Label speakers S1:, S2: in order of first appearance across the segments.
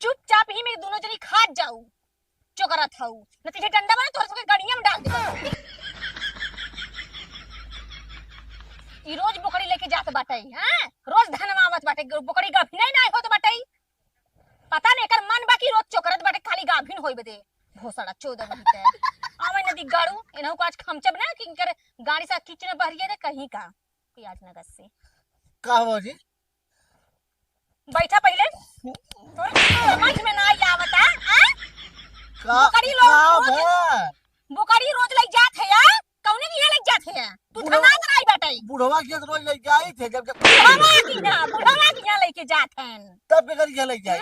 S1: चुपचाप ही में दोनों जनी खा जाऊ चोकरा थाऊ न तुझे डंडा बना तोर सबके गड़िया में डाल दे। ई रोज बोकड़ी लेके जात बाटे हां रोज धनवा आवत बाटे बोकड़ी गाभिन नहीं होत बाटे पता नहीं कर मन बाकी रोज चोकरत बाटे खाली गाभिन होई बदे भोसड़ा 14 बनते आवे नदी गाड़ू इनहु को आज खमचब ना कि कर गाड़ी सा किचन बहरिए रे कहीं का प्याज नगद से
S2: का बाबूजी
S1: बैठा पहले समझ में ना आवता हां
S2: का
S1: बोकड़ी रोज ले जात है यार कौने की ले जात है तू धनात नहीं बाटे
S2: बुढ़वा के रोज ले जाई थे जब
S1: बुढ़वा की ना लेके जात हैं
S2: तब के कर ले जाई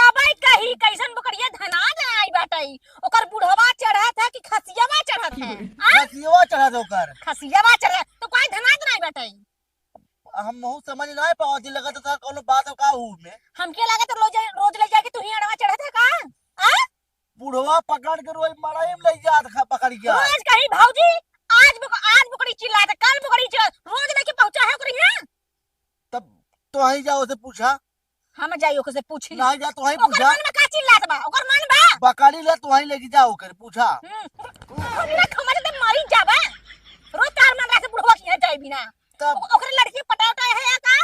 S1: तबई कही कैसन बोकड़िया धना आई बाटे ओकर बुढ़वा चढ़ा था कि खसियावा चढ़ा था
S2: खसियावा चढ़ा दो कर
S1: खसियावा चढ़ा तो कोई धनात नहीं बाटे
S2: हम बहुत समझ ना पाओ जी लगा तो कोनो बात का हूं में
S1: हमके लगा तो रोज ले जाके तू ही अड़वा चढ़ा था का हां
S2: बुढ़वा पकड़ के रोज मड़ाई में ले जात पकड़ के
S1: रोज कहीं भौजी आज बुकड़ी चिल्ला था कल बुकड़ी चिल्ला रोज लेके पहुंचा है ओकरी हां
S2: तब तो ही जाओ से पूछा
S1: हम जाइयो के से पूछी
S2: ना जा तो ही पूछा
S1: ओकर मन में का चिल्लात बा ओकर मन बा
S2: बकरी ले तो ही लेके जाओ कर पूछा
S1: ना खमज ते मारी जाबा रोज तार मन रहा से बुढ़वा की जाई बिना
S2: तब
S1: ओकरे लड़की पटावटा है या का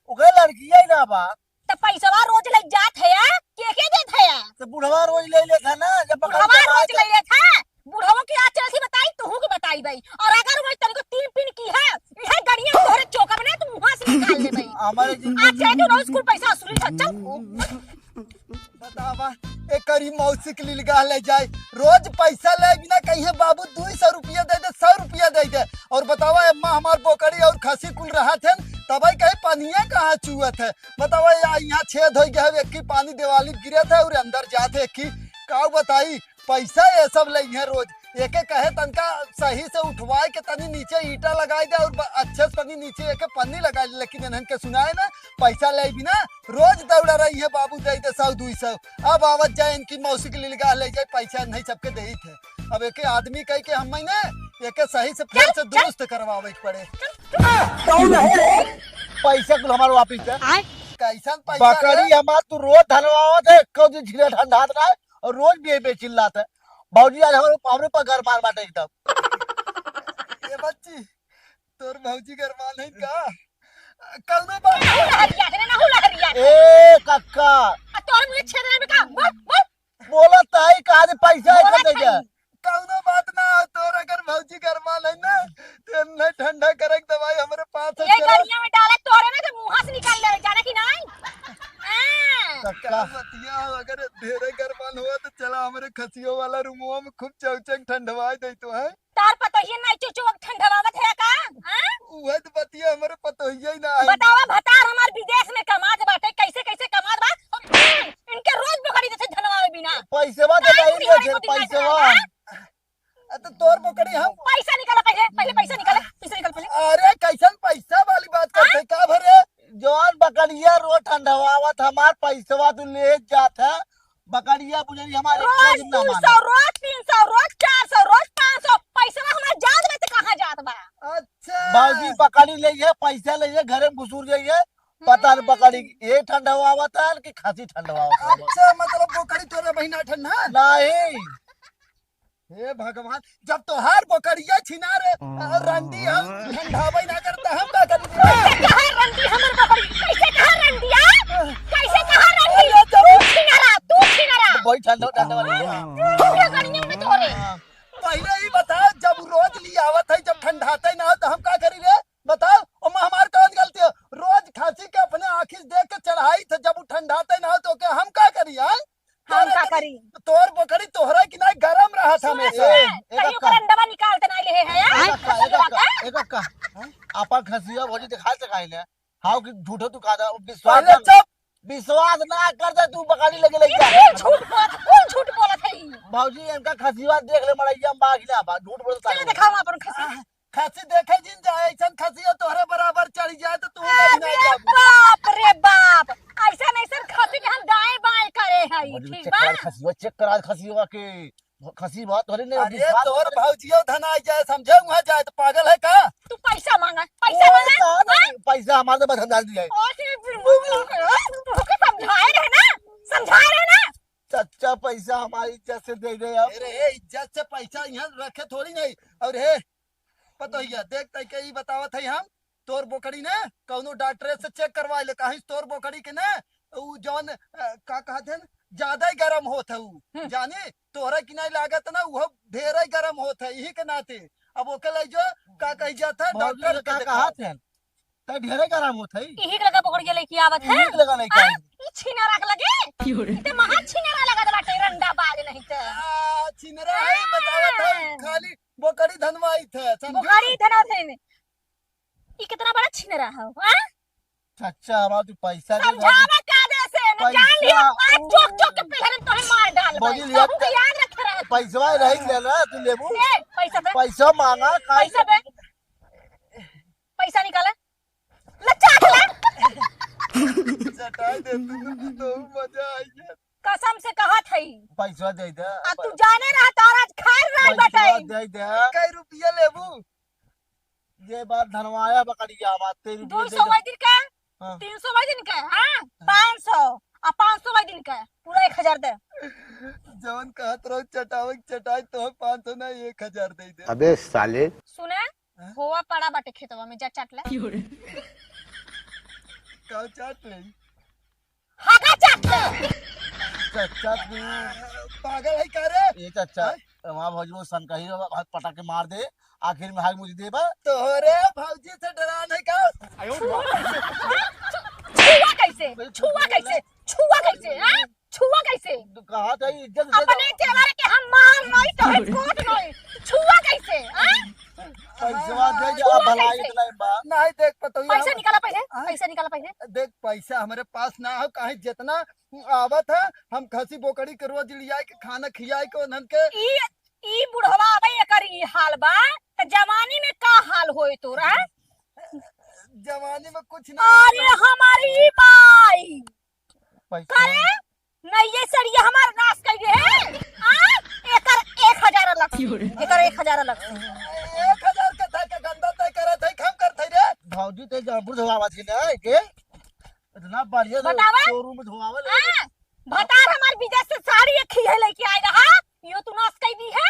S2: ओकरे लड़की है ना बा
S1: त पैसावा रोज ले जात है या के देत है या
S2: तो बुढ़वा रोज ले था ना जब
S1: बुढ़वा रोज ले ले था बुढ़वा की आज चलसी बताई तू के बताई भाई और अगर वो तनिको 3 पिन की है यह गड़िया तोरे चौका में तू मुंह से निकाल ले भाई
S2: हमारे
S1: आज चाहे तो रोज स्कूल पैसा असुली चल
S2: बतावा एक करी मौसी के लिए गा ले जाए रोज पैसा ले बिना कहिए बाबू 200 रुपया दे दे 100 रुपया दे दे और बतावा अम्मा हमार बोकड़ी और खसी कुल रहा थे तब कहीं पानिया कहाँ चुअत है बतावा यहाँ छेद हो गया है की पानी दिवाली गिरे थे और अंदर जाते की का बताई पैसा ये सब ले रोज एक कहे तनका सही से उठवाए के तनी नीचे ईटा लगाई दे और अच्छे से तनी नीचे एक पन्नी लगा दे लेकिन इन्हन के सुनाए ना पैसा ले बिना रोज दौड़ा रही है बाबू दे दे 100-200 अब आवत जाए इनकी मौसी के लिए ले जाए पैसा नहीं सबके दे थे अब एक आदमी कह के हम ना एक सही से फिर से दुरुस्त करवावे पड़े पैसा कुल हमारे वापिस है कैसन पैसा बकरी हमार तू रोज धनवावत है कौन झीरे ठंडा रहा और रोज भी चिल्लाता है भौजी आज हमारे पर घर मार बाटे एकदम ये बच्ची तोर भौजी घर मार नहीं का कल में बात ए कक्का
S1: तोर मुझे छेदना में का
S2: बोला ताई कहा दे पैसा है दे जा कल में बात ना तोर अगर भौजी घर मार नहीं ना तो नहीं ठंडा करक दवाई हमारे पास है
S1: ये गाड़ियां में डाला तोरे ना तो मुंह से निकाल ले जाना कि नहीं
S2: कक्का बतिया अगर ढेरे गरमान हुआ तो चला हमारे खसियों वाला रूमवा में खूब चौचक ठंडवा दे तो है
S1: तार पता ही नहीं चुचुक ठंडवावत है का हां
S2: वह तो बतिया हमारे पता ही ना है
S1: बतावा भतार हमार विदेश में कमात बाटे कैसे कैसे कमात बा इनके रोज बोकड़ी देते धनवावे बिना
S2: पैसेवा दे नहीं पैसेवा तो तोर बोकड़ी हम
S1: पैसा निकाला पहले पैसा निकाला पहले
S2: अरे कैसन पैसा वाली बात करते का भरे जवान बकरिया रोज ठंडवावत हमार पैसेवा तू ले जात है बकरिया बुझली हमारे
S1: रोज 200 रोज 300 रोज 400 रोज 500 पैसा हमार जात में तो कहां जात बा
S2: अच्छा बाजी बकरी ले ये पैसा ले ये घर में घुसूर जाइए पता नहीं बकरी ये ठंडवावत है कि खासी ठंडवावत अच्छा मतलब बोकड़ी तोरे महीना ठंडा नहीं हे भगवान जब तोहार बोकड़िया छिना रे रंडी हम ठंडावे ना करता हम का करी
S1: कहां रंडी हमर बोकड़ी कैसे कहां रंडिया कैसे कहां रंडी तू छिनारा
S2: भाई ठंडा वाली
S1: क्या करेंगे में तोरे
S2: पहले ही बता जब रोज ली आवत है जब ठंडाते ना तो हम का करी रे बताओ और हमार कौन गलती है रोज खांसी के अपने आंखी देख के चढ़ाई थे जब ठंडाते ना तो के हम का करी हां
S1: हम का करी
S2: तोर बोकड़ी तोहरा की नहीं गरम रहा था हमेशा
S1: कहीं ओकर अंडवा निकालते नहीं ले है
S2: एक का आपा खसिया भोजी दिखा सकाइले हाउ कि झूठो तू खादा विश्वास ना कर दे तू बकरी लगे ले जा
S1: झूठ बोलत है
S2: भौजी इनका खसिया देख ले मड़ैया में बागिला बा झूठ बोलता
S1: चल दिखाओ अपन खसी
S2: खसी देखे जिन जाए ऐसन खसिया तोहरे बराबर चढ़ जाए तो तू
S1: नहीं बाप रे बाप ऐसा नहीं सर खसी के हम दाएं बाएं करे है ठीक बा
S2: खसिया चेक करा खसिया के खसी बहुत तोरे ने अरे तोर भौजियो धना जाए समझे वहां जाए तो पागल है का
S1: तू पैसा मांगा पैसा
S2: हमारे तो धंधा दिया है
S1: समझाए रहे ना
S3: भैया पैसा हमारी इज्जत से दे दे अब।
S2: अरे इज्जत से पैसा यहाँ रखे थोड़ी नहीं। और हे पतोहिया देख तै के ई बतावत है हम तोर बोकड़ी ने कौनो डॉक्टर से चेक करवा ले कहीं तोर बोकड़ी के ना उ जौन का कहत है ज्यादा ही गरम होत है उ जाने तोहरा की नहीं लागत ना वो ढेर ही गरम होत है यही के नाते अब ओके ले जो का कह जाता डॉक्टर
S3: का
S2: के
S3: कहा थे त ढेरे गरम होत है।
S1: यही लगा पकड़ के लेके आवत है।
S3: ठीक लगा नहीं चाहिए।
S1: ई छीना रख लगे ते महा छीना लगत बाटे रंडा बाज नहीं त
S2: छिनरा है बतावत है खाली बोकड़ी धनवाई थे
S1: बुखारी धना थे ई कितना बड़ा छीनरा है हां
S3: चाचा हमारा तू पैसा दे
S1: समझावे का दे से न जान लियो आज चोक चोक के पहले तोहे मार डाल
S3: बोली लिया
S1: तू याद रख रहा
S3: पैसा रही ले ना तू लेबू
S1: ए पैसा दे
S3: पैसा मांगा
S1: पैसा दे पैसा निकाले लच्चा ले
S2: चटाई दे तू तो मजा आई है।
S1: कसम से कहा थई
S3: पैसा दे दे
S1: आ तू जाने रहा तारा खार रहा
S3: पैसा
S1: बटाई
S3: दे दे
S2: कई रुपया लेबू
S3: ये बात धनवाया बकड़िया बात तेरी
S1: 200 वाई दिन का
S3: हाँ।
S1: 300 वाई दिन का हां 500 आ 500 वाई दिन का पूरा 1000 दे
S2: जवन कहत रहो चटावे चटाई तो 500 ना 1000 दे दे।
S4: अबे साले
S1: सुने होवा पड़ा बाटे खेतवा में जा चाट ले
S2: का चाट ले
S1: हागा चाट ले
S3: चाचा तू
S2: पागल है का रे
S3: ये चाचा वहां भौजी वो सन कही पटा के मार दे आखिर में हाय मुझे दे बा
S2: तोहरे भौजी से डरान है का
S1: छुआ कैसे हां छुआ कैसे
S3: तू कहा था इज्जत दे
S1: अपने त्योहार के हम मार नहीं तो है कोट नहीं छुआ कैसे हां
S3: पैसा दे जा भलाई इतना बा
S2: नहीं देख पतो
S1: पैसा निकाला पहले
S2: देख पैसा हमारे पास ना हो काहे जितना आवत है हम खसी बोकड़ी के रोज लिया के खाना खियाए के उन्हन के
S1: ई बुढ़वा अबे एकर ई हाल बा त जवानी में का हाल होई तोरा
S2: जवानी में कुछ ना
S1: अरे हमारी माई
S3: पैसा
S1: करे नहीं ये सड़िया हमार नाश कर दे एकर 1000 अलग एकर 1000 अलग
S2: 1000 का था के गंदा तय करत है हम करत है रे
S3: भौजी ते जबुर धोवा थी ना के इतना बढ़िया
S1: बतावा?
S3: शोरूम में धोवावे
S1: भतार हमार विदेश से साड़ी एक खिए लेके आए रहा यो तू नाश कर दी है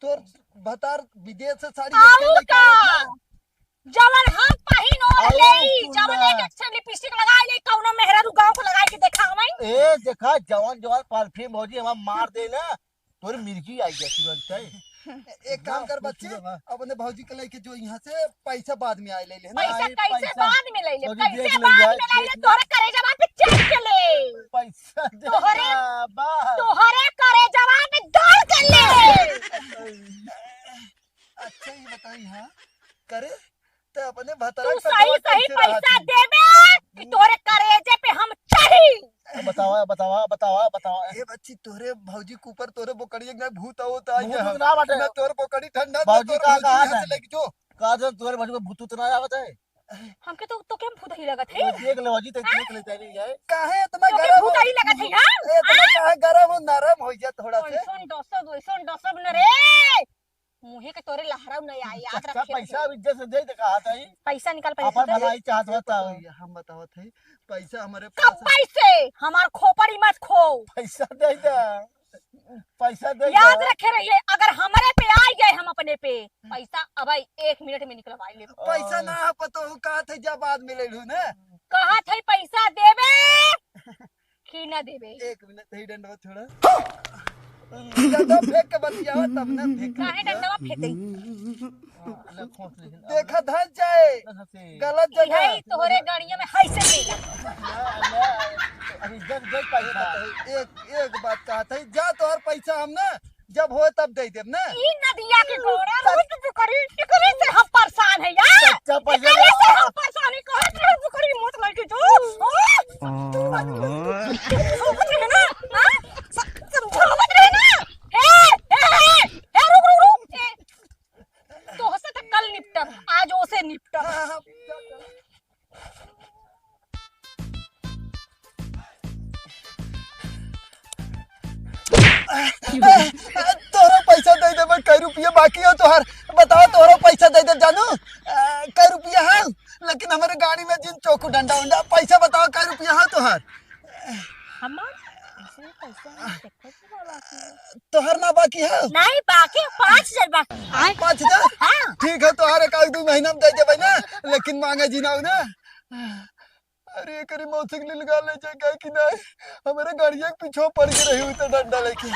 S2: तोर भतार विदेश से साड़ी
S1: और
S2: लेके
S1: का
S2: आया था।
S1: जवन हम पहिन और
S3: और
S1: ले
S3: तू
S1: जवन
S3: ना।
S1: एक एक्स्ट्रा लिपस्टिक लगा ले कौनो मेहरारू गांव को लगा के देखा हमें
S3: ए देखा जवान जवान परफ्यूम भौजी हम मार दे ना तोरी मिर्गी आई गई तुरंत है
S2: एक काम कर बच्चे अपने भौजी के लेके जो यहाँ से पैसा बाद में आए ले ले
S1: पैसा
S3: आई,
S1: कैसे
S3: पैसा।
S1: बाद में ले ले
S3: भौजी देख
S1: कैसे
S3: ले
S1: बाद
S3: यार,
S1: में ले ले
S3: देख ले।
S1: तोहरे करे जवान पे चढ़ के ले
S3: पैसा दे
S1: तोहरे-
S3: जा, बा
S1: तोहरे करे जवान पे दौड़ के ले
S2: अच्छा ये बताई हाँ करे तो अपने भतार
S1: तू सही सही पैसा देबे कि तोहरे करेजे पे हम चढ़ी
S3: बतावा बतावा बतावा बतावा
S2: ए बच्ची तोरे भौजी के ऊपर तोरे बोकड़ी एक ना भूत होता है
S3: भूत ना बाटे।
S2: ना तोर बोकड़ी ठंडा
S3: भौजी
S2: तोर
S3: का
S2: भौजी
S3: कहा
S2: यहाँ
S3: था?
S2: से लेके जो
S3: का जब तोरे भौजी को भूत उतना आवत है
S1: हमके तो केम भूत ही लगत है
S3: तो देख ले भौजी ते देख ले तेरी है
S2: काहे इतना
S1: तो के
S2: गरम
S1: भूत ही लगत है हां
S2: इतना काहे गरम हो नरम हो जा थोड़ा से
S1: ओइसन डसब न रे मुहे के तोरे लहराव नहीं आई याद
S3: अच्छा
S1: रख
S3: पैसा इज्जत से दे दे कहा था ही
S1: पैसा निकाल
S3: अपन
S1: पैसा
S3: भलाई चाहत बताओ
S2: हम बतावत है पैसा हमारे
S1: कब
S2: पास
S1: पैसे हमार खोपड़ी मत खो
S3: पैसा दे दे पैसा दे
S1: याद रखे रहिए अगर हमारे पे आ गए हम अपने पे पैसा अब 1 मिनट में निकलवा ले
S2: पैसा ना है पतो का थे जब बाद में ले लू ना
S1: कहा थे पैसा देबे कि ना देबे
S2: 1 मिनट ही डंडवा छोड़ा ज्यादा फेंक के बतियावा तब ना फेंक
S1: काहे डंडवा फेंकई
S2: देखा धस जाए गलत
S1: है
S2: जगह
S1: तोहरे गाड़िया में हैसे मिला
S3: इज्जत दे पैसा
S2: एक बात कहत है जा तोहर पैसा हम ना जब हो तब दे देब ना
S1: ई नदिया के गोड़ा रोज बुकरी एकरे से हम परेशान है यार
S3: अच्छा पैसा
S1: एकरे से हम परेशानी कहत रहे बुकरी मत लेके जो समझ रहे ना हां समझावत रहे ना ए रुक रुक रुक तो हसे तक कल निपटर आज ओसे निपटर
S2: हाँ, हाँ, तोहरा पैसा दे दे कई रुपया बाकी हो तोहर बताओ तोहरा पैसा दे दे जानू कई रुपया है लेकिन हमारे गाड़ी में जिन चौकू डंडा उंडा पैसा बताओ कई रुपया है तोहर
S1: हमार इसमें पैसा नहीं देखो कि बोला कि
S2: तोहर ना बाकी है
S1: नहीं बाकी 5,000 बाकी
S2: 5,000।
S1: हाँ
S2: ठीक है तोहर एक आध 2 महीना में दे देबै ना, लेकिन मांगे जी ना हो ना। अरे करी मौसी के लिए लगा ले जाए कि नहीं, हमारे गाड़िया के पीछे पड़ के रही हुई तो डंडा लेके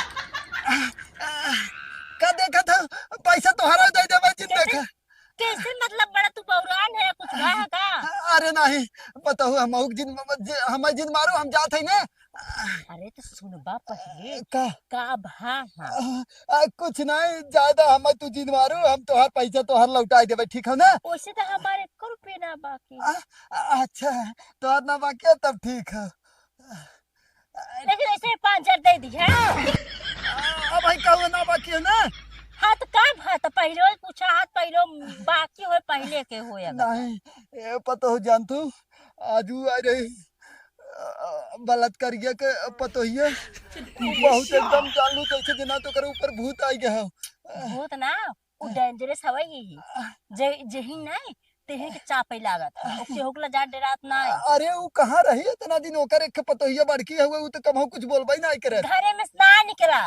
S2: का देखा था पैसा तोहरा दे देबै जिन देखा।
S1: कैसे मतलब बड़ा तू बौरान है कुछ भा है का?
S2: अरे नहीं पता हुआ हम जिन मारो हम जाते हैं ना।
S1: अरे तो सुनबा पहले
S2: का
S1: का भा है
S2: कुछ नहीं ज्यादा हम तू जिन मारो हम तोहर पैसा तोहर लौटा देबै, ठीक है ना।
S1: वैसे तो हमारे 1 रुपये ना बाकी
S2: अच्छा तोहर ना बाकी है तब ठीक है।
S1: लेकिन ऐसे 5,000 दे दी है।
S2: अब भाई कहू ना बाकी है ना।
S1: हाँ तो का भा तो पहले ही पूछा हाथ पहले बाकी हो पहले के हो
S2: नहीं ये पता हो जान तू आजू आ रही बलात्कारिया के पतोहिया बहुत एकदम जानलू जैसे जना तो करे ऊपर भूत आ गया हो।
S1: भूत ना वो डेंजरस हवा ही जही नहीं तेहे के चापे लागत है ओके होकला जा डरात नहीं।
S2: अरे वो कहाँ रही इतना दिन ओकर एक पतोहिया बड़की हुए वो तो कम कुछ बोलबई नहीं करे
S1: घरे में ना निकला।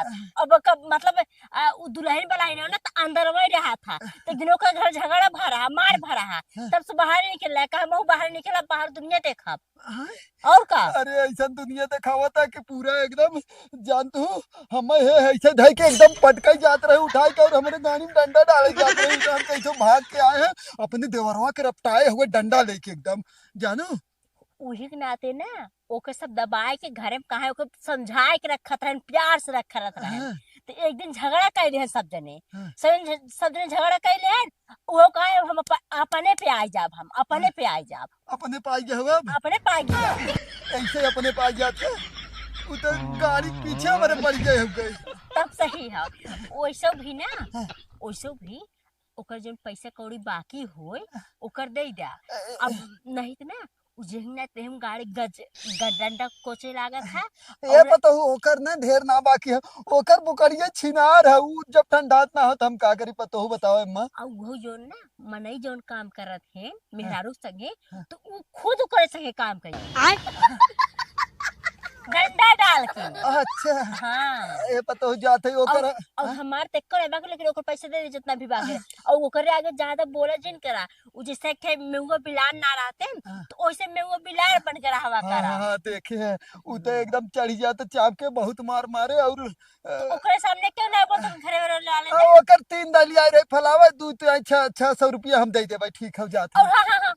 S1: अब कब मतलब वो दुल्हन वाला है ना तो अंदर में रहा था तो दिनों का घर झगड़ा भरा मार भरा है तब से बाहर निकला कहा मैं बाहर निकला बाहर दुनिया देखा और का।
S2: अरे ऐसा दुनिया दिखावा था कि पूरा एकदम जान तू हम ऐसे धै के एकदम पटकाई जात रहे उठाई के और हमारे गाड़ी में डंडा डाले जात रहे हम कैसे भाग के आए हैं अपने देवरवा के रपटाए हुए डंडा लेके एकदम जानो।
S1: वही के नाते ना ओके सब दबाए के घरे में कहा ओके समझाए के रखत रहे प्यार से रखत रहे। तो एक दिन झगड़ा कैले हैं सब जने सब जने झगड़ा कैले हैं वो कहे हम अपने पे आ जाब हम अपने पे आ जाब
S2: अपने पाई गए हुआ
S1: अपने पे आ गया
S2: ऐसे अपने पाई जाते वो तो गाड़ी पीछे हमारे पड़ गए हो गए
S1: तब सही है। वैसे भी ना वैसे भी ओकर जो पैसा कौड़ी बाकी होए ओकर दे दा अब नहीं तो ना उजहिना ते हम गाड़ी डंडा कोचे लागत है।
S2: ये पता हो ओकर ना ढेर ना बाकी है ओकर बुकड़िया छिनार है वो जब ठंडात ना हो तो हम का करी पता हो बताओ अम्मा।
S1: और वो जो ना मनई जो काम करत है मेहरारू संगे तो वो खुद करे संगे काम करी डंडा डाल के।
S2: अच्छा
S1: हाँ
S2: ये पता हो जाते ही ओकर
S1: और हमार तक करे बाकी लेकिन ओकर पैसे दे दे जितना भी बाकी है और ओकर आगे ज्यादा बोला जिन करा उ जैसे के मेंगो बिलार ना रहते तो वैसे मेंगो बिलार बन के रहवा करा।
S2: हाँ देखे हैं वो तो एकदम चढ़ी जाते चाप के बहुत मार मारे और
S1: तो ओकरे सामने क्यों ना बोल तुम घरे वाले ला ले
S2: ओकर 3 दलिया रहे फलावा 600 रुपया हम दे देबै ठीक हो जात
S1: और हाँ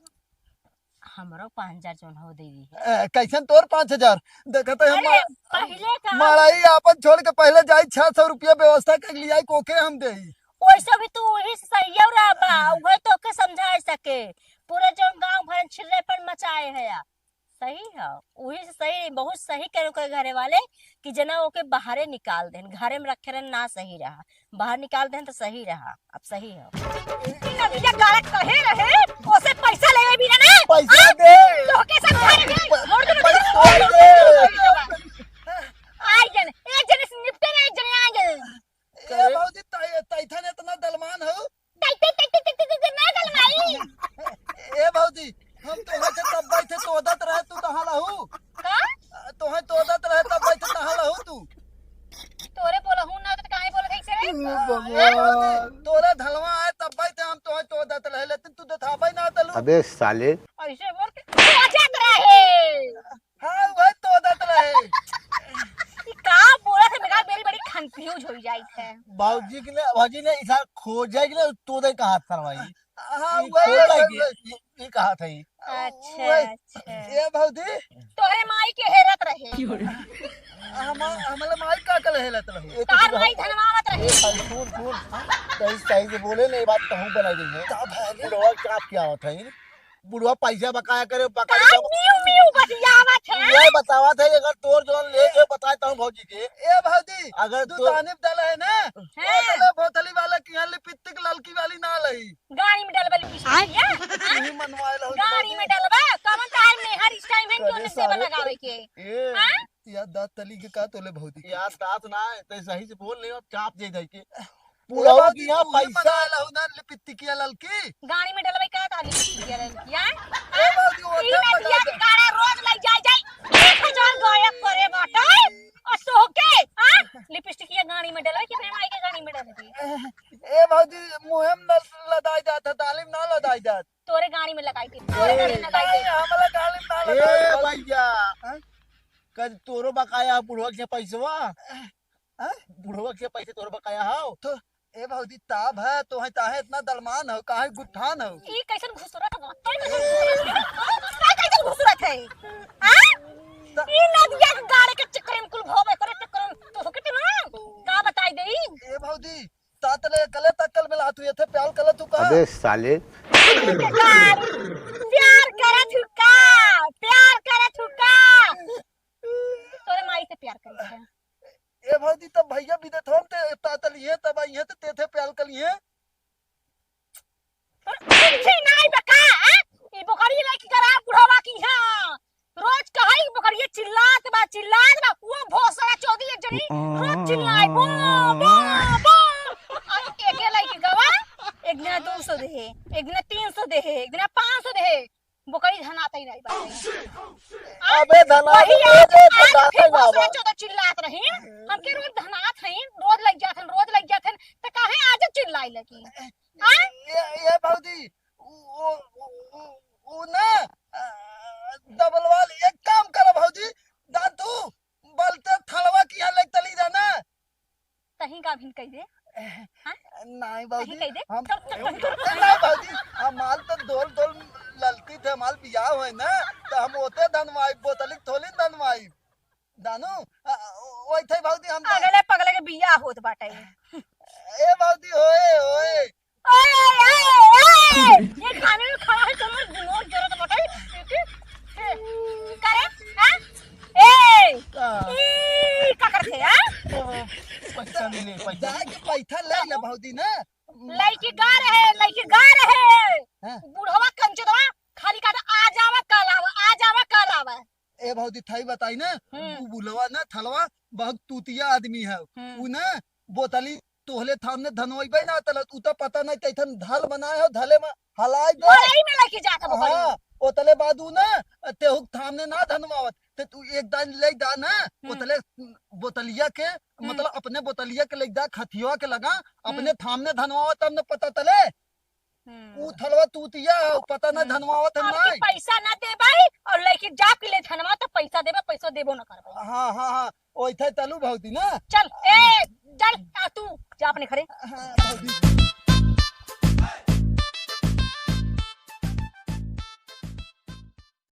S1: हमारा 5,000 जोन हो दे दी है।
S2: कैसन तोर 5,000 देखते हम
S1: अरे पहले का
S2: माराई अपन छोड़ के पहले जाई 600 रुपया व्यवस्था कर लिया कोके हम दे
S1: वैसे भी तू वही से सही रहा बा वही तो के समझा सके पूरे जो गांव भर छिड़े पर मचाए है या सही है वही से सही बहुत सही करे कोई घरे वाले कि जना ओके बाहरे निकाल देन घरे में रखे रहन ना सही रहा बाहर निकाल देन तो सही रहा अब सही है। अभी ये गालत कहे रहे ओसे पैसा लेवे भी ना
S2: पैसा दे
S1: लोके समझा रहे मोड़ दे
S2: पैसा दे
S1: आई जन एक जने से निपटे ना एक जने आ गए
S2: ए भौजी तैथा ने इतना दलमान हो
S1: ना गलमाई
S2: ए भौजी हम तोहे के तब बैठे तोदत रहे तू कहां रहू
S1: का
S2: तोहे तोदत रहे तब बैठे कहां रहू तू
S1: तोरे बोला हूं ना तो काहे बोला कैसे रे
S2: भगवान तोरा धलवा आए तब बैठे हम तोहे तोदत रहे लेकिन तू देखाबै ना तलू
S3: अबे साले
S1: ऐसे बोल के सोचत रहे
S2: हां वही तोदत रहे
S1: ई का बोला था मेरा मेरी बड़ी कंफ्यूज हो जाई है।
S3: भाजी ने इधर खोजा कि ना तो दे कहा था भाई
S2: हां
S3: ये कहा था ये
S1: अच्छा अच्छा
S2: ए भौजी
S1: तोरे माई के हेरत रहे
S2: हमला माई का कल हेलत रहे
S1: तार माई धनवावत रही
S3: सुन सही से बोले नहीं बात कहूं बनाई देंगे बुढ़वा क्या होता है बुढ़वा पैसा बकाया करे
S1: का म्यू म्यू बतियावत है
S3: ये बतावा था अगर तोर जोन ले के बताता हूं भौजी के
S2: ए भौजी
S3: अगर
S2: तू
S3: तो
S2: तानिब दल है ना बोतले बोतली वाला की हां लिपस्टिक ललकी वाली ना लई
S1: गाड़ी में डलबल पिछिया
S2: तू मनवाइल हो
S1: गाड़ी में डलबा कमन तार में हर इस टाइम है क्यों से लगावे के
S3: ए
S1: हां
S2: या दांत तली के का तोले भौजी
S3: यार दांत ना तो सही से बोल नहीं अब चाप दे जाई के
S2: पूरा
S3: पूरा की यहां पैसा
S2: पैसा ना लिपस्टिक या ललकी
S1: गाड़ी में डलबे का ताली पिछिया किया
S2: ए भौजी
S1: ई में दिया गाड़ा रोज लग जाए 1,000 गायब करे बाटे
S3: कद तोरो बकाया बुढ़वा के पैसवा
S2: हाँ?
S3: बुढ़वा के पैसे तोरो बकाया हाउ
S2: तो ए भौजी ताब है तो है ताहे इतना दलमान हो काहे गुठान हो
S1: ई कैसन घुसरत है कैसन घुसरत है हां ई नदिया के गाड़े के चक्कर में कुल भोबे करे चक्कर में तो होके ना का बताई देई
S2: ए भौजी तातले कले तकल में तू येथे प्याल कले तू कहा
S4: अबे साले
S1: प्यार करे थुका तोरे माई से प्यार करे है
S2: ए भौजी तब भैया भी दे थोम ते तातलिए तब आइए ते तेथे प्याल कलिए
S1: छी नहीं बका ई बकरी लेके करा बुढ़वा की हां रोज कहाई बकरी चिल्लात बा वो भोसड़ा चौधी एक जनी रोज चिल्लाए बो एके लेके गवा एक दिन 200 दे एक दिन 300 दे एक दिन 500 दे बकरी धनाता ही नहीं बा
S3: अबे धना
S1: चौदह चिल्लात रही हमके रोज धनात है रोज लग जाथन त काहे आज चिल्लाई लगी
S2: ये भौजी वो ना डबल वाल एक काम कर भौजी दान तू बलते थलवा की यहाँ लग तली जाना
S1: कहीं का भिन कह दे
S2: नहीं भौजी
S1: कहीं कह दे
S2: हम नहीं भौजी हम माल तो दोल ललती थे माल बियाह हुए ना तो हम ओते धनवाई बोतली थोली धनवाई दानू ओई थे भौजी हम
S1: अगले पगले के बियाह होत बाटे
S2: ए भौजी ओए
S1: ओए ये खाने में खड़ा है तुम्हारे दिमाग जरूरत बाटे करे हां ए का करते हां
S3: पैसा मिले पैसा
S2: जाके पैसा ले ले भौजी ना
S1: लड़की गा रहे बुढ़वा कंचदवा खाली का आ जावा कल आवा
S2: ए भौजी थाई बताई ना बुलवा ना थलवा बहुत तूतिया आदमी है उ ना बोतली तोहले थामने धनोइबे ना तल उ तो पता नहीं तैथन धल बनाए हो धले में हलाई दे
S1: बड़ाई में लेके जाता बकरी
S2: हां ओतले बादू ना तेहुक थामने ना धनवावत ते तू एक दान ले दा ना ओतले बोतलिया के मतलब अपने बोतलिया के ले दा खथिया के लगा अपने थामने धनवावत हमने पता तले उ थलवा तूतिया पता ना धनवावत है
S1: नहीं पैसा ना दे भाई और लेके जा के ले धनवा तो पैसा देबो ना कर
S2: हां ओइ थे तलू भौती ना
S1: चल तू जा अपने घरे
S2: हां भौती